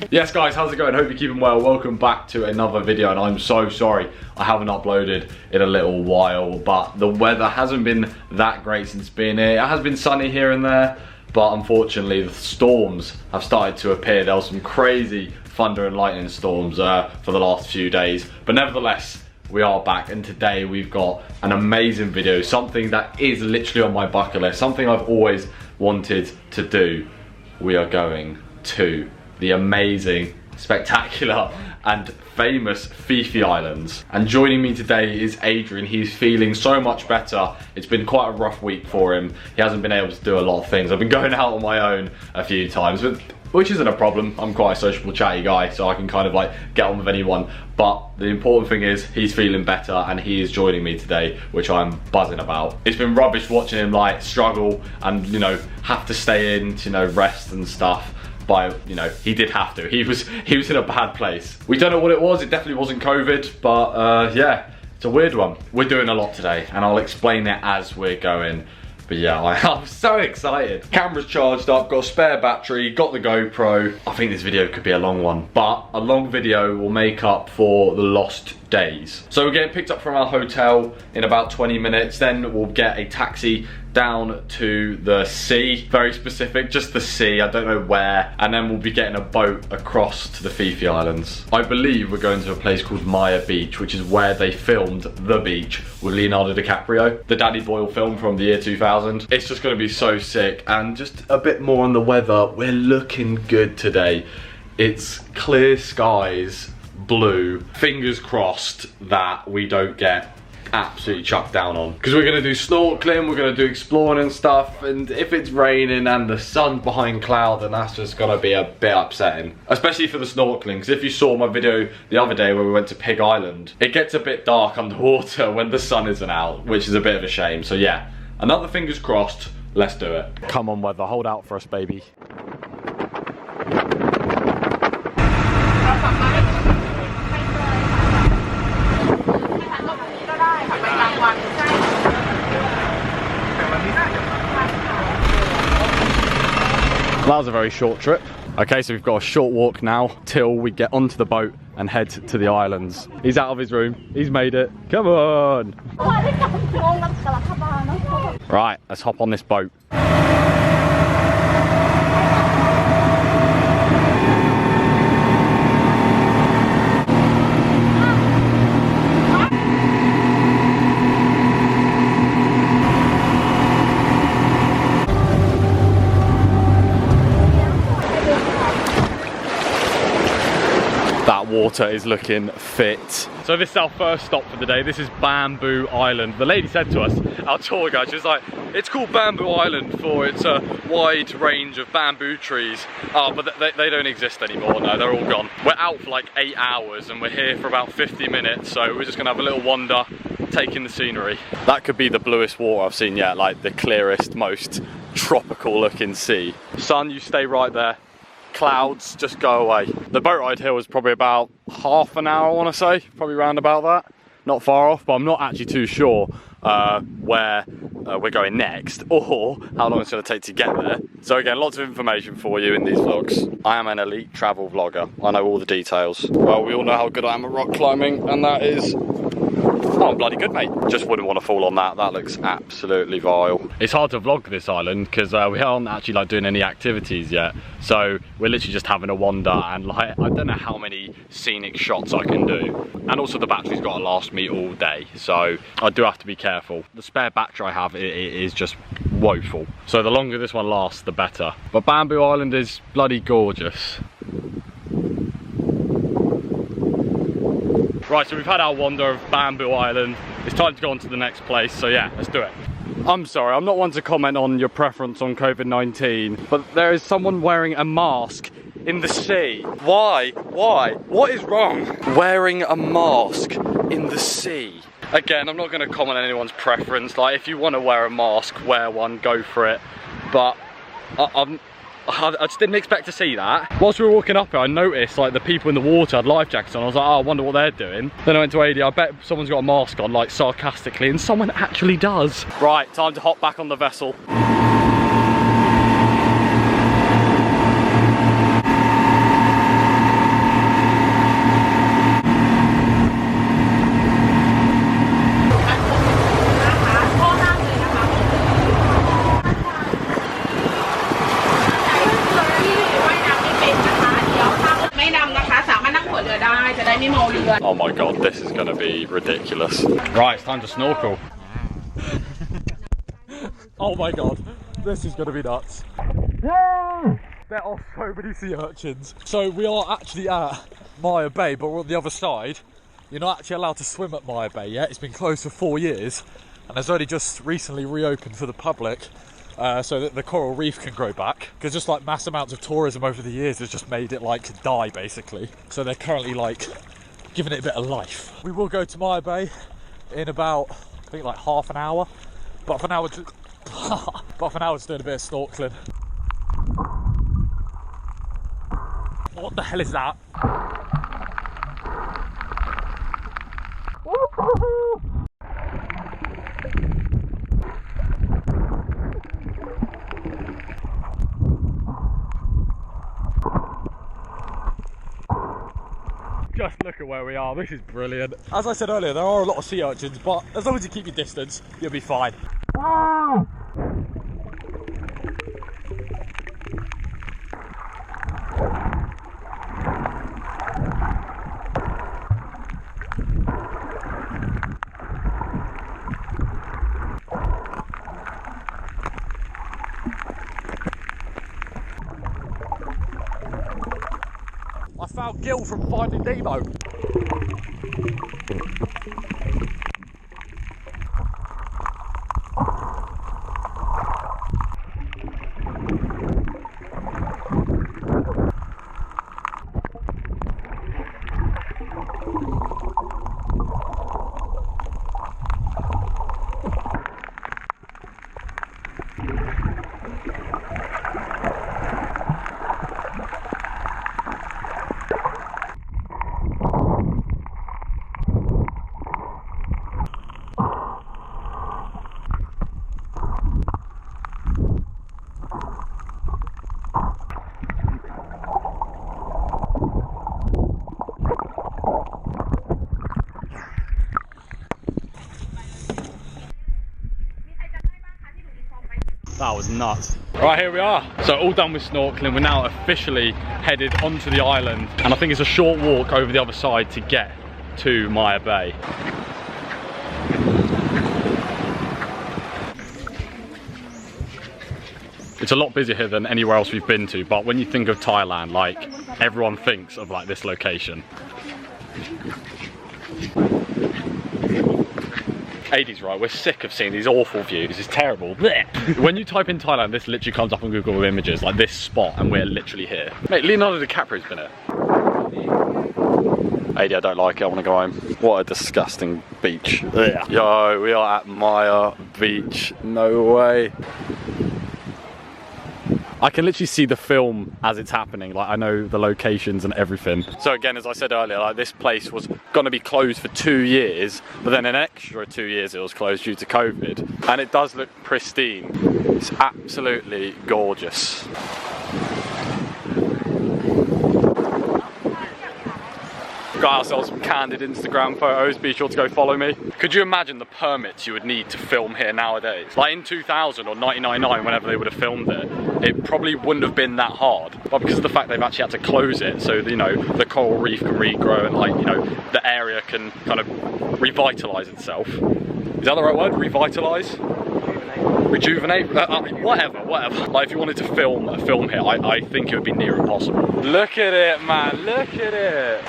Yes guys, how's it going? Hope you're keeping well. Welcome back to another video, and I'm so sorry I haven't uploaded in a little while, but the weather hasn't been that great since being here. It has been sunny here and there, but unfortunately the storms have started to appear. There was some crazy thunder and lightning storms for the last few days, but nevertheless we are back, and today we've got an amazing video, something that is literally on my bucket list, something I've always wanted to do. We are going to the amazing, spectacular and famous Phi Phi Islands. And joining me today is Adrian. He's feeling so much better. It's been quite a rough week for him. He hasn't been able to do a lot of things. I've been going out on my own a few times, which isn't a problem. I'm quite a sociable, chatty guy, so I can kind of like get on with anyone. But the important thing is he's feeling better and he is joining me today, which I'm buzzing about. It's been rubbish watching him like struggle and, you know, have to stay in to, you know, rest and stuff. But, you know, he did have to. He was in a bad place. We don't know what it was. It definitely wasn't COVID, but yeah, it's a weird one. We're doing a lot today, and I'll explain it as we're going. But yeah, I'm so excited. Camera's charged up, got a spare battery, got the GoPro. I think this video could be a long one, but a long video will make up for the lost days. So we're getting picked up from our hotel in about 20 minutes. Then we'll get a taxi down to the sea, very specific, just the sea, I don't know where, and then we'll be getting a boat across to the Phi Phi Islands. I believe we're going to a place called Maya Beach, which is where they filmed The Beach with Leonardo DiCaprio, the Danny Boyle film from the year 2000. It's just going to be so sick. And just a bit more on the weather, we're looking good today. It's clear skies, blue, fingers crossed that we don't get absolutely chucked down on, because we're going to do snorkeling, we're going to do exploring and stuff, and if it's raining and the sun's behind cloud, then that's just going to be a bit upsetting, especially for the snorkeling. Because if you saw my video the other day where we went to Pig Island, it gets a bit dark underwater when the sun isn't out, which is a bit of a shame. So yeah, another fingers crossed, let's do it. Come on weather, hold out for us baby. That was a very short trip. Okay, so we've got a short walk now till we get onto the boat and head to the islands. He's out of his room. He's made it. Come on. Right, let's hop on this boat. Water is looking fit. So this is our first stop for the day. This is Bamboo Island. The lady said to us, our tour guide, she was like, it's called Bamboo Island for its a wide range of bamboo trees. But they don't exist anymore. No, they're all gone. We're out for like 8 hours and we're here for about 50 minutes. So we're just gonna have a little wander, taking the scenery. That could be the bluest water I've seen yet, like the clearest, most tropical looking sea. Sun, you stay right there. Clouds, just go away. The boat ride here was probably about half an hour, I want to say, probably round about that. Not far off, but I'm not actually too sure where we're going next or how long it's going to take to get there. So again, lots of information for you in these vlogs. I am an elite travel vlogger. I know all the details. Well, we all know how good I am at rock climbing, and that is... oh, bloody good, mate. Just wouldn't want to fall on that. That looks absolutely vile. It's hard to vlog this island because we aren't actually like doing any activities yet. So we're literally just having a wander, and like I don't know how many scenic shots I can do. And also the battery's got to last me all day, so I do have to be careful. The spare battery I have it is just woeful. So the longer this one lasts, the better. But Bamboo Island is bloody gorgeous. Right, so we've had our wander of Bamboo Island. It's time to go on to the next place, so yeah, let's do it. I'm sorry, I'm not one to comment on your preference on COVID-19, but there is someone wearing a mask in the sea. Why? Why? What is wrong? Wearing a mask in the sea. Again, I'm not going to comment on anyone's preference. Like, if you want to wear a mask, wear one, go for it. But I just didn't expect to see that. Whilst we were walking up here, I noticed like the people in the water had life jackets on. I was like, oh, I wonder what they're doing. Then I went to AD, I bet someone's got a mask on, like sarcastically, and someone actually does. Right, time to hop back on the vessel. Oh my god, this is gonna be ridiculous. Right, it's time to snorkel. Oh my god, this is gonna be nuts. There are so many sea urchins. So we are actually at Maya Bay, but we're on the other side. You're not actually allowed to swim at Maya Bay yet. It's been closed for 4 years, and it's only just recently reopened for the public, so that the coral reef can grow back. Because just like mass amounts of tourism over the years has just made it like die basically. So they're currently like giving it a bit of life. We will go to Maya Bay in about, I think like half an hour. But for now we're just, doing a bit of snorkeling. What the hell is that? Just look at where we are, this is brilliant. As I said earlier, there are a lot of sea urchins, but as long as you keep your distance, you'll be fine. I found Gil from Finding Nemo. That was nuts. Right, here we are. So all done with snorkeling. We're now officially headed onto the island, and I think it's a short walk over the other side to get to Maya Bay. It's a lot busier here than anywhere else we've been to, but when you think of Thailand, like, everyone thinks of like this location. 80s, right? We're sick of seeing these awful views. It's terrible. Blech. When you type in Thailand, this literally comes up on Google Images, like this spot, and we're literally here. Mate, Leonardo DiCaprio's been here. 80, I don't like it. I want to go home. What a disgusting beach. Blech. Yo, we are at Maya Beach. No way. I can literally see the film as it's happening, like I know the locations and everything. So again, as I said earlier, like this place was gonna be closed for 2 years, but then an extra 2 years it was closed due to COVID. And it does look pristine. It's absolutely gorgeous. Got ourselves some candid Instagram photos, be sure to go follow me. Could you imagine the permits you would need to film here nowadays? Like in 2000 or 1999, whenever they would have filmed it, it probably wouldn't have been that hard. But because of the fact they've actually had to close it, so you know, the coral reef can regrow and like, you know, the area can kind of revitalise itself. Is that the right word? Revitalise? Rejuvenate? Whatever. Like if you wanted to film a film here, I think it would be near impossible. Look at it, man, look at it.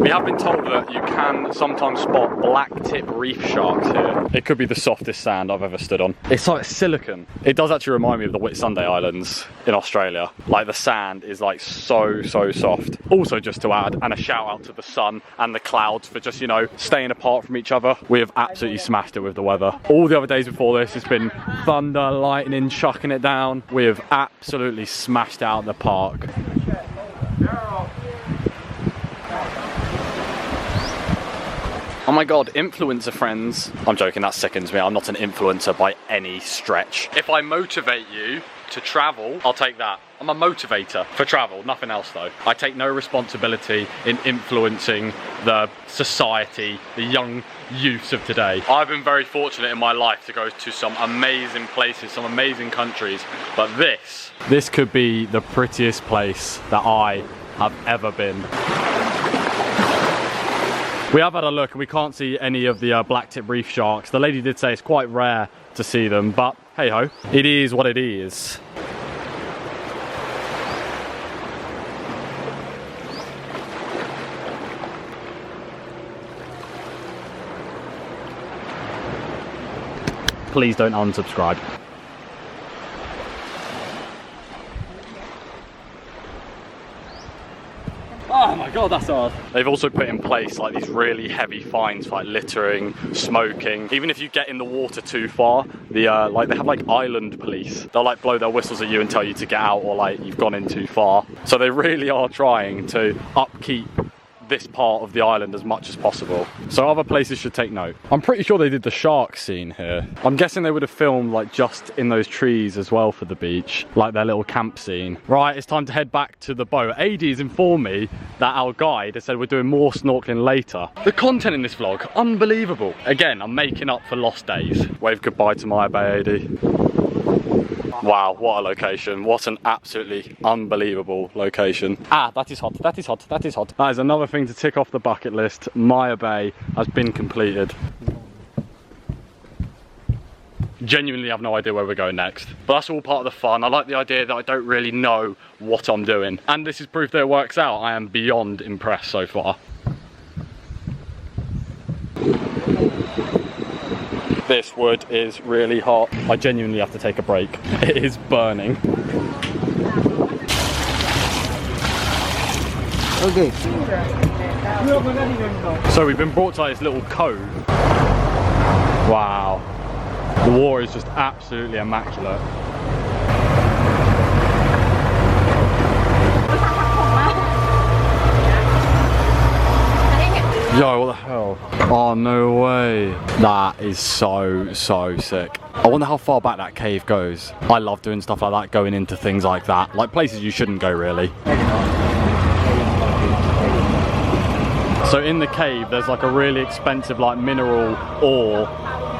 We have been told that you can sometimes spot black tip reef sharks here. It could be the softest sand I've ever stood on. It's like silicon. It does actually remind me of the Whitsunday Islands in Australia. Like the sand is like so soft. Also, just to add, and a shout out to the sun and the clouds for just, you know, staying apart from each other. We have absolutely smashed it with the weather. All the other days before this, it's been thunder, lightning, chucking it down. We have absolutely smashed out the park. Oh my god, influencer friends. I'm joking, that sickens me. I'm not an influencer by any stretch. If I motivate you to travel, I'll take that. I'm a motivator for travel, nothing else though. I take no responsibility in influencing the society, the young youths of today. I've been very fortunate in my life to go to some amazing places, some amazing countries, but this could be the prettiest place that I have ever been. We have had a look and we can't see any of the black-tip reef sharks. The lady did say it's quite rare to see them, but hey ho, it is what it is. Please don't unsubscribe. Oh my god, that's hard. They've also put in place like these really heavy fines for like littering, smoking. Even if you get in the water too far, the like they have like island police. They'll like blow their whistles at you and tell you to get out, or like you've gone in too far. So they really are trying to upkeep this part of the island as much as possible. So other places should take note. I'm pretty sure they did the shark scene here. I'm guessing they would have filmed like just in those trees as well for the beach, like their little camp scene. Right, it's time to head back to the boat. AD has informed me that our guide has said we're doing more snorkeling later. The content in this vlog, unbelievable. Again, I'm making up for lost days. Wave goodbye to Maya Bay, AD. Wow, what a location. What an absolutely unbelievable location. Ah, that is hot, that is hot, that is hot. That is another thing to tick off the bucket list. Maya Bay has been completed. Genuinely have no idea where we're going next. But that's all part of the fun. I like the idea that I don't really know what I'm doing. And this is proof that it works out. I am beyond impressed so far. This wood is really hot. I genuinely have to take a break. It is burning. Okay. So we've been brought to this little cove. Wow. The water is just absolutely immaculate. Yo, what the hell? Oh, no way. That is so sick. I wonder how far back that cave goes. I love doing stuff like that, going into things like that. Like places you shouldn't go, really. So in the cave, there's like a really expensive like mineral ore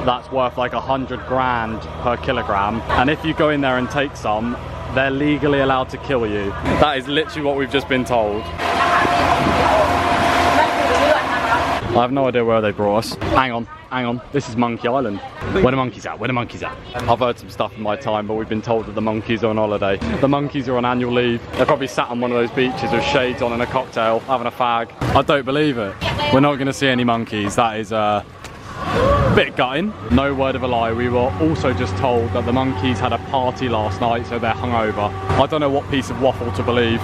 that's worth like 100 grand per kilogram. And if you go in there and take some, they're legally allowed to kill you. That is literally what we've just been told. I have no idea where they brought us. Hang on. This is Monkey Island. Where the monkeys at? Where the monkeys at? I've heard some stuff in my time, but we've been told that the monkeys are on holiday. The monkeys are on annual leave. They're probably sat on one of those beaches with shades on and a cocktail, having a fag. I don't believe it. We're not going to see any monkeys. That is a bit gutting. No word of a lie. We were also just told that the monkeys had a party last night, so they're hungover. I don't know what piece of waffle to believe.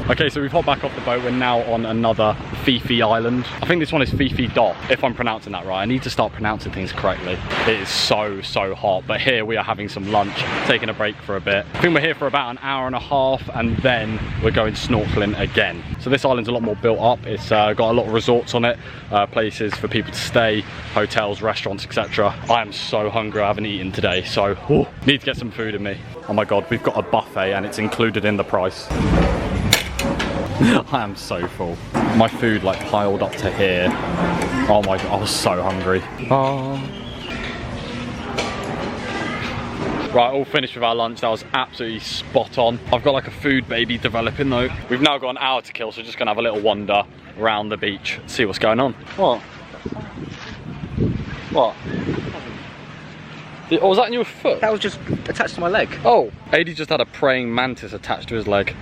Okay, so we've hopped back off the boat. We're now on another Phi Phi island. I think this one is Phi Phi Dot, if I'm pronouncing that right. I need to start pronouncing things correctly. It is so hot, but here we are having some lunch, taking a break for a bit. I think we're here for about an hour and a half, and then we're going snorkeling again. So this island's a lot more built up. It's got a lot of resorts on it, places for people to stay, hotels, restaurants, etc. I am so hungry. I haven't eaten today, so need to get some food in me. Oh my god, we've got a buffet and it's included in the price. I am so full. My food like piled up to here. Oh my god, I was so hungry. Oh. Right, all finished with our lunch. That was absolutely spot on. I've got like a food baby developing though. We've now got an hour to kill, so we're just gonna have a little wander around the beach, see what's going on. What? What? Oh, was that in your foot? That was just attached to my leg. Oh, AD just had a praying mantis attached to his leg.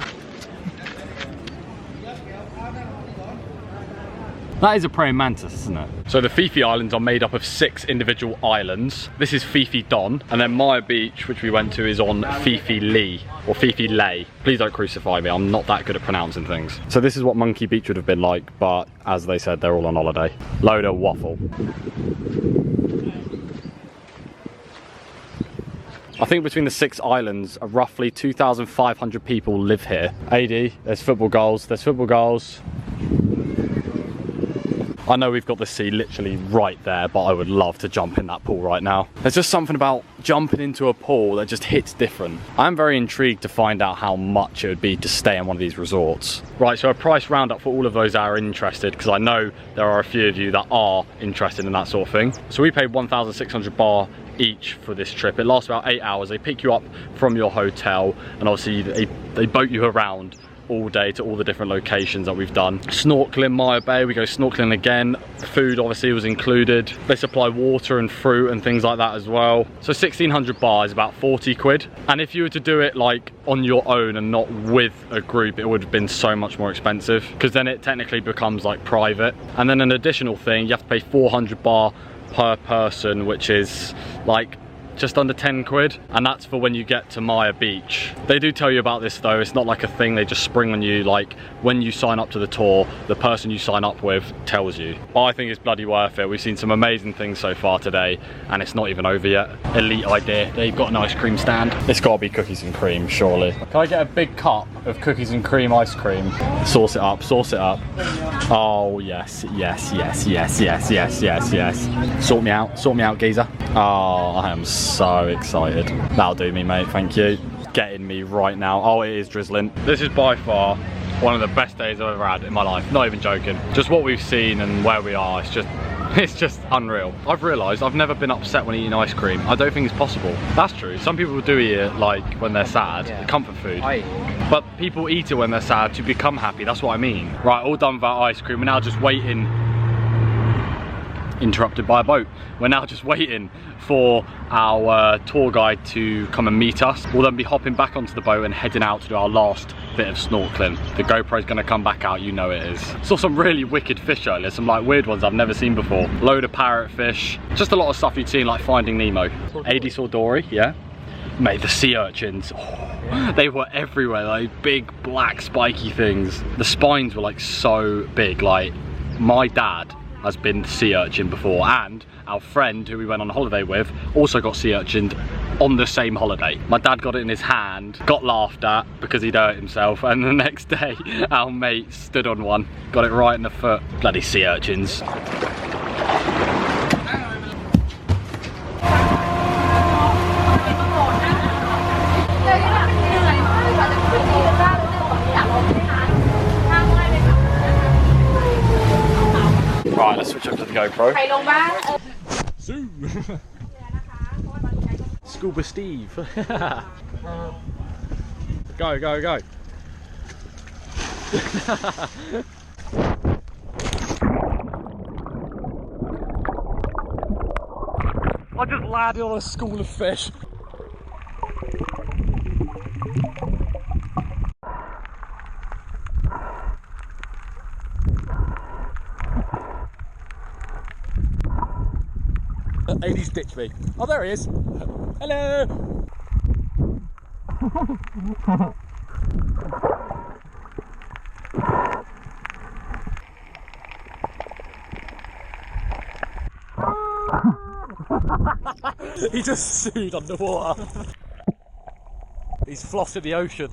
That is a praying mantis, isn't it? So the Phi Phi Islands are made up of 6 individual islands. This is Phi Phi Don, and then Maya Beach, which we went to, is on Phi Phi Lee, or Phi Phi Lay. Please don't crucify me, I'm not that good at pronouncing things. So this is what Monkey Beach would have been like, but as they said, they're all on holiday. Load of waffle. I think between the 6 islands, roughly 2,500 people live here. AD, there's football goals, there's football goals. I know we've got the sea literally right there, but I would love to jump in that pool right now. There's just something about jumping into a pool that just hits different. I'm very intrigued to find out how much it would be to stay in one of these resorts. Right, so a price roundup for all of those that are interested, because I know there are a few of you that are interested in that sort of thing. So we paid 1,600 baht each for this trip. It lasts about 8 hours. They pick you up from your hotel, and obviously they boat you around all day to all the different locations that we've done. Snorkeling Maya Bay, we go snorkeling again. Food obviously was included. They supply water and fruit and things like that as well. So 1,600 baht is about 40 quid. And if you were to do it like on your own and not with a group, it would have been so much more expensive, because then it technically becomes like private. And then an additional thing, you have to pay 400 baht per person, which is like just under 10 quid, and that's for when you get to Maya Beach. They do tell you about this though, it's not like a thing they just spring on you. Like when you sign up to the tour, the person you sign up with tells you. But I think it's bloody worth it. We've seen some amazing things so far today, and it's not even over yet. Elite idea, they've got an ice cream stand. It's gotta be cookies and cream, surely. Can I get a big cup of cookies and cream ice cream? Sauce it up, sauce it up. Oh yes, yes, yes, yes, yes, yes, yes, yes. Sort me out, geezer. Oh, I am so excited. That'll do me, mate, thank you. Getting me right now. Oh, it is drizzling. This is by far one of the best days I've ever had in my life. Not even joking. Just what we've seen and where we are, it's just unreal. I've realised I've never been upset when eating ice cream. I don't think it's possible. That's true. Some people do eat it like when they're sad, yeah. Comfort food. But people eat it when they're sad to become happy. That's what I mean. Right, all done with our ice cream. We're now just waiting. Interrupted by a boat. We're now just waiting for our tour guide to come and meet us. We'll then be hopping back onto the boat and heading out to do our last bit of snorkeling. The GoPro's gonna come back out, you know it is. Saw some really wicked fish earlier, some like weird ones I've never seen before. Load of parrotfish, just a lot of stuff you'd seen like Finding Nemo. Aedes Dory, yeah. Mate, the sea urchins, oh, they were everywhere, like big black spiky things. The spines were like so big, like my dad has been sea urchin before, and our friend who we went on holiday with also got sea urchined on the same holiday. My dad got it in his hand, got laughed at because he'd hurt himself, and the next day our mate stood on one, got it right in the foot. Bloody sea urchins. Right, let's switch up to the GoPro. Scuba Steve. Go, go, go. I just landed on a school of fish. Aedes ditched me. Oh, there he is. Hello. He just sued underwater. He's flossed in the ocean.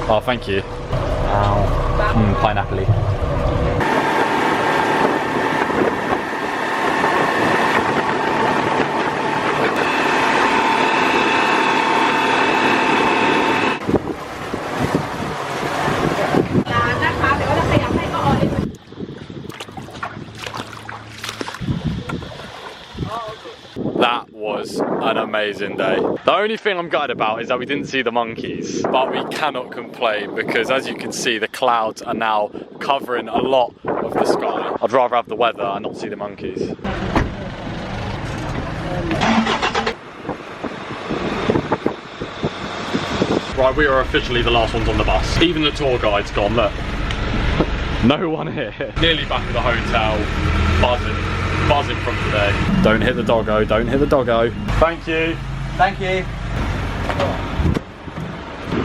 Oh, thank you. Pineapple-y. That was an amazing day. The only thing I'm gutted about is that we didn't see the monkeys, but we cannot complain because, as you can see, the clouds are now covering a lot of the sky. I'd rather have the weather and not see the monkeys. Right, we are officially the last ones on the bus. Even the tour guide's gone, look. No one here. Nearly back at the hotel. Buzzing from today. Don't hit the doggo, don't hit the doggo. Thank you. Thank you.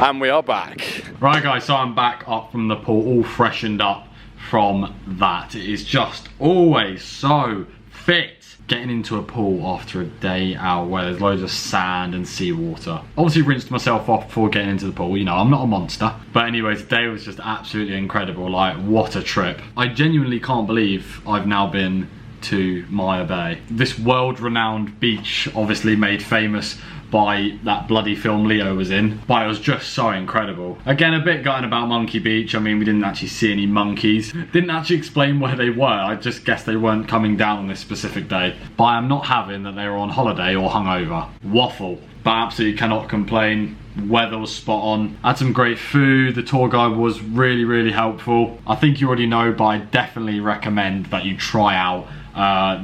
And we are back. Right guys, so I'm back up from the pool, all freshened up from that. It is just always so fit. Getting into a pool after a day out where there's loads of sand and seawater. Obviously rinsed myself off before getting into the pool, you know, I'm not a monster. But anyway, today was just absolutely incredible, like what a trip. I genuinely can't believe I've now been to Maya Bay. This world-renowned beach, obviously made famous by that bloody film Leo was in, but it was just so incredible. Again, a bit gutting about Monkey Beach. I mean, we didn't actually see any monkeys. Didn't actually explain where they were. I just guessed they weren't coming down on this specific day. But I'm not having that they were on holiday or hungover. Waffle. But absolutely cannot complain. Weather was spot on. Had some great food. The tour guide was really, really helpful. I think you already know, but I definitely recommend that you try out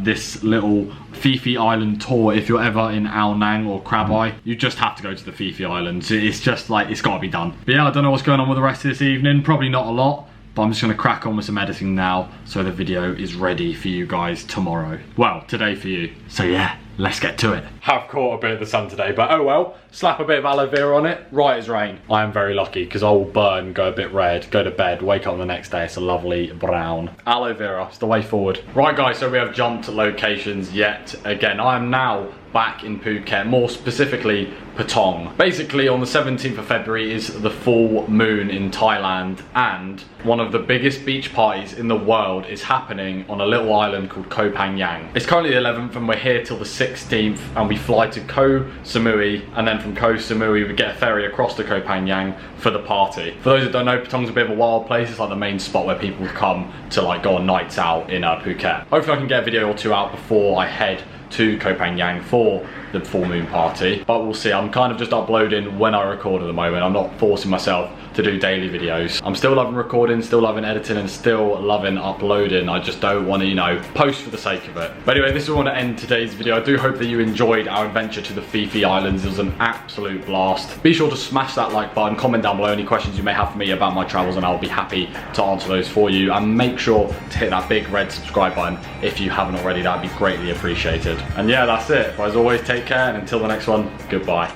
this little Phi Phi Island tour if you're ever in Ao Nang or Crab Eye. You just have to go to the Phi Phi Islands. It's just like, it's got to be done. But yeah, I don't know what's going on with the rest of this evening. Probably not a lot. But I'm just going to crack on with some editing now so the video is ready for you guys tomorrow. Well, today for you. So yeah, let's get to it. Have caught a bit of the sun today, but oh well. Slap a bit of aloe vera on it, right as rain. I am very lucky because I will burn, go a bit red, go to bed, wake up the next day, it's a lovely brown. Aloe vera, it's the way forward. Right guys, so we have jumped locations yet again. I am now back in Phuket, more specifically Patong. Basically on the 17th of February is the full moon in Thailand, and one of the biggest beach parties in the world is happening on a little island called Koh Phangan. It's currently the 11th and we're here till the 16th, and we fly to Koh Samui, and then from Koh Samui we get a ferry across to Koh Phangan for the party. For those that don't know, Patong's a bit of a wild place. It's like the main spot where people come to like go on nights out in Phuket. Hopefully I can get a video or two out before I head to Koh Phangan for the full moon party, but we'll see. I'm kind of just uploading when I record at the moment. I'm not forcing myself to do daily videos. I'm still loving recording, still loving editing, and still loving uploading. I just don't want to, you know, post for the sake of it. But anyway, this is where I want to end today's video. I do hope that you enjoyed our adventure to the Phi Phi Islands. It was an absolute blast. Be sure to smash that like button, comment down below any questions you may have for me about my travels, and I'll be happy to answer those for you. And make sure to hit that big red subscribe button if you haven't already. That'd be greatly appreciated. And yeah, that's it. But as always, take care, and until the next one, goodbye.